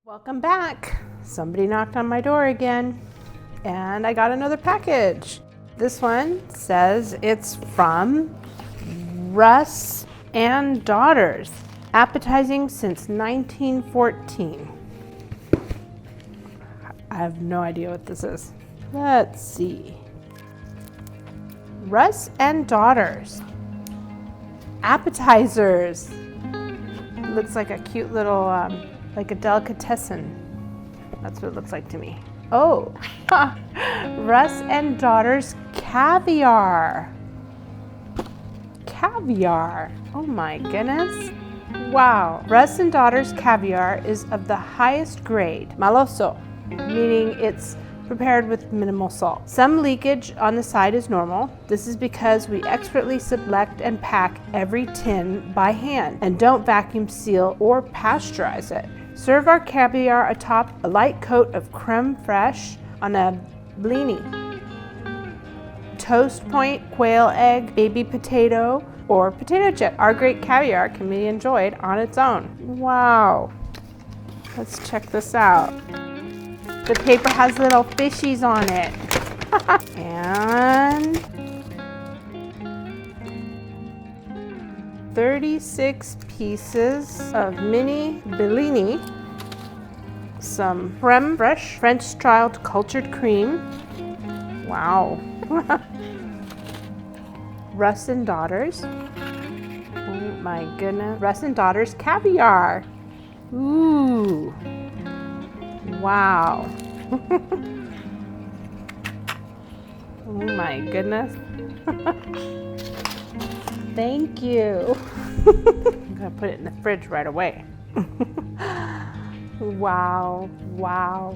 Welcome back. Somebody knocked on my door again, and I got another package. This one says it's from Russ and Daughters, appetizing since 1914. I have no idea what this is. Let's see. Russ and Daughters, Appetizers. Looks like a cute little like a delicatessen. That's what it looks like to me. Oh, Russ and Daughters Caviar. Caviar. Oh my goodness. Wow. Russ and Daughters Caviar is of the highest grade, malossol, meaning it's prepared with minimal salt. Some leakage on the side is normal. This is because we expertly select and pack every tin by hand and don't vacuum seal or pasteurize it. Serve our caviar atop a light coat of creme fraiche on a blini, toast point, quail egg, baby potato, or potato chip. Our great caviar can be enjoyed on its own. Wow. Let's check this out. The paper has little fishies on it. And 36 pieces of mini Blini, some creme fraiche, French styled cultured cream. Wow. Russ and Daughters. Oh my goodness. Russ and Daughters Caviar. Ooh. Wow. Oh my goodness. Thank you. I'm gonna put it in the fridge right away. Wow, wow.